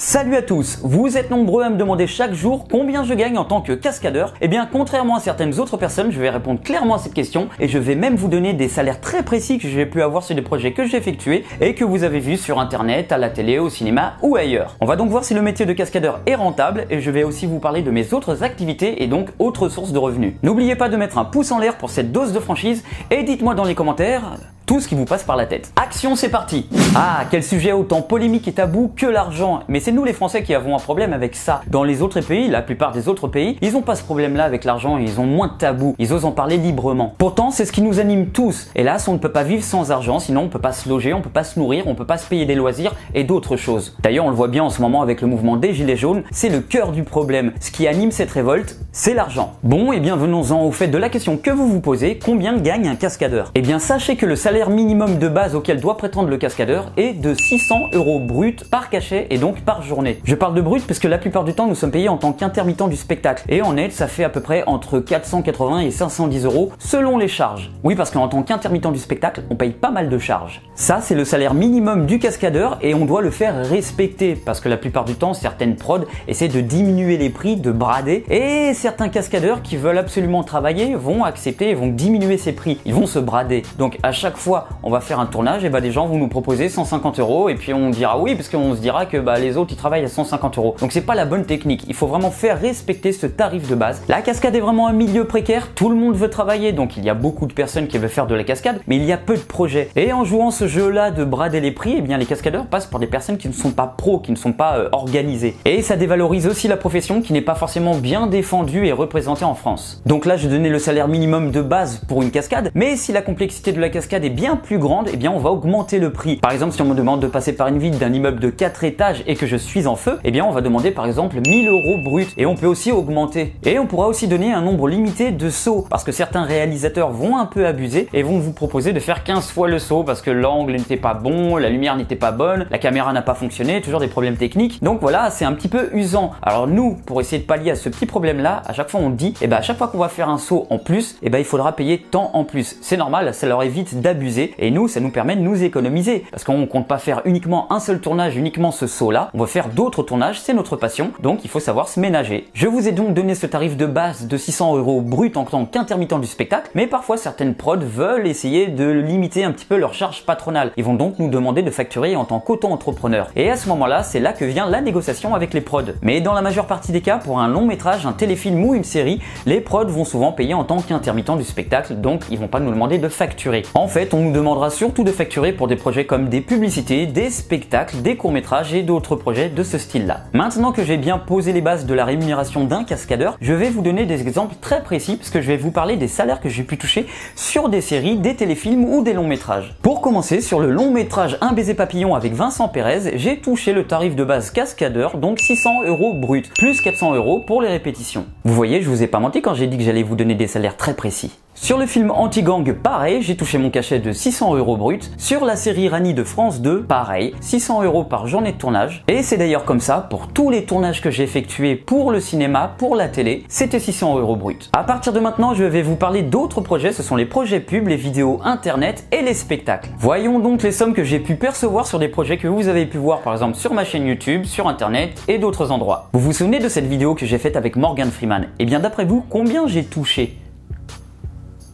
Salut à tous, vous êtes nombreux à me demander chaque jour combien je gagne en tant que cascadeur. Eh bien contrairement à certaines autres personnes, je vais répondre clairement à cette question et je vais même vous donner des salaires très précis que j'ai pu avoir sur des projets que j'ai effectués et que vous avez vus sur internet, à la télé, au cinéma ou ailleurs. On va donc voir si le métier de cascadeur est rentable et je vais aussi vous parler de mes autres activités et donc autres sources de revenus. N'oubliez pas de mettre un pouce en l'air pour cette dose de franchise et dites-moi dans les commentaires tout ce qui vous passe par la tête. Action, c'est parti! Ah, quel sujet autant polémique et tabou que l'argent. Mais c'est nous les Français qui avons un problème avec ça. Dans les autres pays, la plupart des autres pays, ils n'ont pas ce problème-là avec l'argent et ils ont moins de tabou. Ils osent en parler librement. Pourtant, c'est ce qui nous anime tous. Hélas, on ne peut pas vivre sans argent, sinon on peut pas se loger, on peut pas se nourrir, on peut pas se payer des loisirs et d'autres choses. D'ailleurs, on le voit bien en ce moment avec le mouvement des Gilets jaunes, c'est le cœur du problème. Ce qui anime cette révolte, c'est l'argent. Bon, et bien venons-en au fait de la question que vous vous posez, combien gagne un cascadeur? Eh bien, sachez que le salaire minimum de base auquel doit prétendre le cascadeur est de 600 € brut par cachet et donc par journée. Je parle de brut parce que la plupart du temps nous sommes payés en tant qu'intermittent du spectacle et en net ça fait à peu près entre 480 et 510 € selon les charges. Oui, parce qu'en tant qu'intermittent du spectacle on paye pas mal de charges. Ça c'est le salaire minimum du cascadeur et on doit le faire respecter parce que la plupart du temps certaines prods essaient de diminuer les prix, de brader, et certains cascadeurs qui veulent absolument travailler vont accepter et vont diminuer ces prix, ils vont se brader. Donc à chaque fois on va faire un tournage et des gens vont nous proposer 150 € et puis on dira oui parce qu'on se dira que les autres ils travaillent à 150 €. Donc c'est pas la bonne technique, il faut vraiment faire respecter ce tarif de base. La cascade est vraiment un milieu précaire, tout le monde veut travailler, donc il y a beaucoup de personnes qui veulent faire de la cascade, mais il y a peu de projets. Et en jouant ce jeu-là de brader les prix, eh bien les cascadeurs passent pour des personnes qui ne sont pas pros, qui ne sont pas organisées. Et ça dévalorise aussi la profession qui n'est pas forcément bien défendue et représentée en France. Donc là je donnais le salaire minimum de base pour une cascade, mais si la complexité de la cascade est bien plus grande, eh bien on va augmenter le prix. Par exemple, si on me demande de passer par une vitre d'un immeuble de 4 étages et que je suis en feu, eh bien on va demander par exemple 1000 € brut et on peut aussi augmenter. Et on pourra aussi donner un nombre limité de sauts parce que certains réalisateurs vont un peu abuser et vont vous proposer de faire 15 fois le saut parce que l'angle n'était pas bon, la lumière n'était pas bonne, la caméra n'a pas fonctionné, toujours des problèmes techniques. Donc voilà, c'est un petit peu usant. Alors nous, pour essayer de pallier à ce petit problème-là, à chaque fois on dit, à chaque fois qu'on va faire un saut en plus, il faudra payer tant en plus. C'est normal, ça leur évite d'abuser et nous, ça nous permet de nous économiser parce qu'on compte pas faire uniquement un seul tournage, uniquement ce saut là, on va faire d'autres tournages, c'est notre passion, donc il faut savoir se ménager. Je vous ai donc donné ce tarif de base de 600 € brut en tant qu'intermittent du spectacle, mais parfois certaines prods veulent essayer de limiter un petit peu leur charge patronale. Ils vont donc nous demander de facturer en tant qu'auto-entrepreneur. Et à ce moment-là, c'est là que vient la négociation avec les prods. Mais dans la majeure partie des cas, pour un long métrage, un téléfilm ou une série, les prods vont souvent payer en tant qu'intermittent du spectacle, donc ils vont pas nous demander de facturer. En fait, on nous demandera surtout de facturer pour des projets comme des publicités, des spectacles, des courts-métrages et d'autres projets de ce style-là. Maintenant que j'ai bien posé les bases de la rémunération d'un cascadeur, je vais vous donner des exemples très précis parce que je vais vous parler des salaires que j'ai pu toucher sur des séries, des téléfilms ou des longs-métrages. Pour commencer, sur le long-métrage Un baiser papillon avec Vincent Pérez, j'ai touché le tarif de base cascadeur, donc 600 € brut, plus 400 € pour les répétitions. Vous voyez, je vous ai pas menti quand j'ai dit que j'allais vous donner des salaires très précis. Sur le film Anti-Gang, pareil, j'ai touché mon cachet de 600 € brut. Sur la série Rani de France 2, pareil, 600 € par journée de tournage. Et c'est d'ailleurs comme ça pour tous les tournages que j'ai effectués pour le cinéma, pour la télé, c'était 600 € brut. À partir de maintenant, je vais vous parler d'autres projets, ce sont les projets pubs, les vidéos internet et les spectacles. Voyons donc les sommes que j'ai pu percevoir sur des projets que vous avez pu voir par exemple sur ma chaîne YouTube, sur internet et d'autres endroits. Vous vous souvenez de cette vidéo que j'ai faite avec Morgan Freeman? Eh bien d'après vous, combien j'ai touché?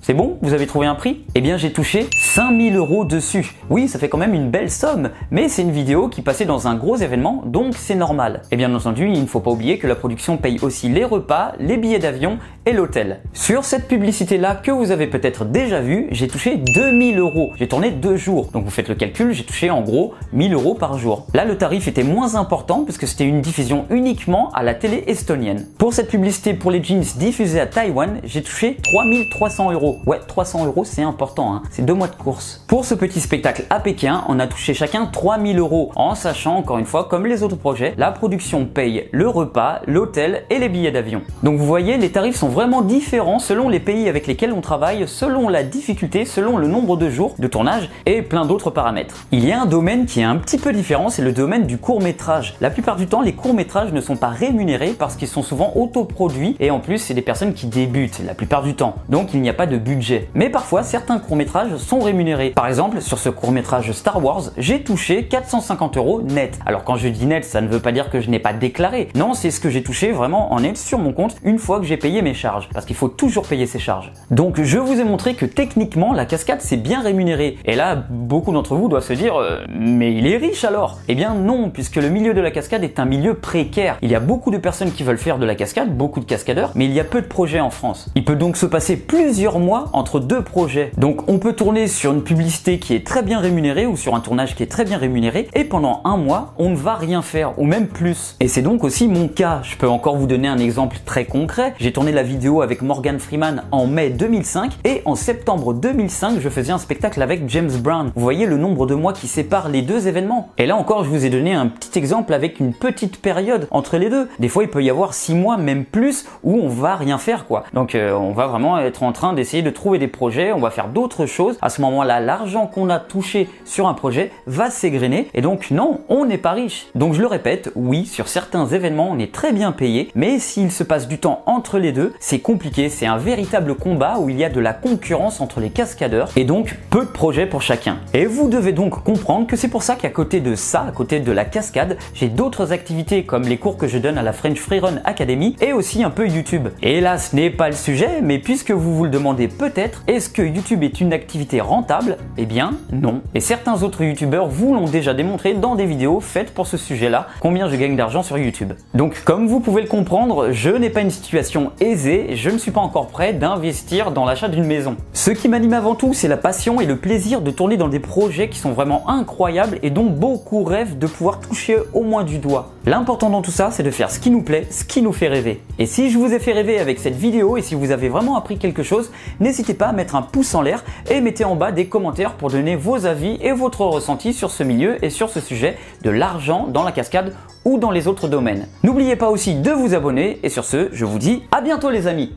C'est bon? Vous avez trouvé un prix? Eh bien j'ai touché 5000 € dessus. Oui, ça fait quand même une belle somme, mais c'est une vidéo qui passait dans un gros événement, donc c'est normal. Et bien entendu, il ne faut pas oublier que la production paye aussi les repas, les billets d'avion et l'hôtel. Sur cette publicité-là que vous avez peut-être déjà vue, j'ai touché 2000 €. J'ai tourné 2 jours, donc vous faites le calcul, j'ai touché en gros 1000 € par jour. Là, le tarif était moins important puisque c'était une diffusion uniquement à la télé estonienne. Pour cette publicité pour les jeans diffusée à Taïwan, j'ai touché 3300 €. Ouais, 300 € c'est important, hein. C'est 2 mois de course. Pour ce petit spectacle à Pékin, on a touché chacun 3000 €, en sachant encore une fois, comme les autres projets, la production paye le repas, l'hôtel et les billets d'avion. Donc vous voyez, les tarifs sont vraiment différents selon les pays avec lesquels on travaille, selon la difficulté, selon le nombre de jours de tournage et plein d'autres paramètres. Il y a un domaine qui est un petit peu différent, c'est le domaine du court-métrage. La plupart du temps, les courts-métrages ne sont pas rémunérés parce qu'ils sont souvent autoproduits et en plus, c'est des personnes qui débutent la plupart du temps. Donc il n'y a pas de budget. Mais parfois, certains courts-métrages sont rémunérés. Par exemple, sur ce court-métrage Star Wars, j'ai touché 450 € net. Alors quand je dis net, ça ne veut pas dire que je n'ai pas déclaré. Non, c'est ce que j'ai touché vraiment en net sur mon compte une fois que j'ai payé mes charges. Parce qu'il faut toujours payer ses charges. Donc je vous ai montré que techniquement, la cascade, c'est bien rémunéré. Et là, beaucoup d'entre vous doivent se dire mais il est riche alors? Eh bien non, puisque le milieu de la cascade est un milieu précaire. Il y a beaucoup de personnes qui veulent faire de la cascade, beaucoup de cascadeurs, mais il y a peu de projets en France. Il peut donc se passer plusieurs mois entre deux projets. Donc on peut tourner sur une publicité qui est très bien rémunérée ou sur un tournage qui est très bien rémunéré et pendant un mois, on ne va rien faire ou même plus. Et c'est donc aussi mon cas. Je peux encore vous donner un exemple très concret. J'ai tourné la vidéo avec Morgan Freeman en mai 2005 et en septembre 2005, je faisais un spectacle avec James Brown. Vous voyez le nombre de mois qui séparent les deux événements. Et là encore, je vous ai donné un petit exemple avec une petite période entre les deux. Des fois, il peut y avoir 6 mois, même plus, où on va rien faire quoi. Donc on va vraiment être en train d'essayer de trouver des projets, on va faire d'autres choses. À ce moment-là, l'argent qu'on a touché sur un projet va s'égrener et donc non, on n'est pas riche. Donc je le répète, oui, sur certains événements, on est très bien payé, mais s'il se passe du temps entre les deux, c'est compliqué, c'est un véritable combat où il y a de la concurrence entre les cascadeurs et donc peu de projets pour chacun. Et vous devez donc comprendre que c'est pour ça qu'à côté de ça, à côté de la cascade, j'ai d'autres activités comme les cours que je donne à la French Freerun Academy et aussi un peu YouTube. Et là, ce n'est pas le sujet, mais puisque vous vous le demandez peut-être, est-ce que YouTube est une activité rentable? Eh bien, non. Et certains autres YouTubeurs vous l'ont déjà démontré dans des vidéos faites pour ce sujet-là, combien je gagne d'argent sur YouTube. Donc, comme vous pouvez le comprendre, je n'ai pas une situation aisée, je ne suis pas encore prêt d'investir dans l'achat d'une maison. Ce qui m'anime avant tout, c'est la passion et le plaisir de tourner dans des projets qui sont vraiment incroyables et dont beaucoup rêvent de pouvoir toucher au moins du doigt. L'important dans tout ça, c'est de faire ce qui nous plaît, ce qui nous fait rêver. Et si je vous ai fait rêver avec cette vidéo et si vous avez vraiment appris quelque chose, n'hésitez pas à mettre un pouce en l'air et mettez en bas des commentaires pour donner vos avis et votre ressenti sur ce milieu et sur ce sujet de l'argent dans la cascade ou dans les autres domaines. N'oubliez pas aussi de vous abonner et sur ce, je vous dis à bientôt les amis.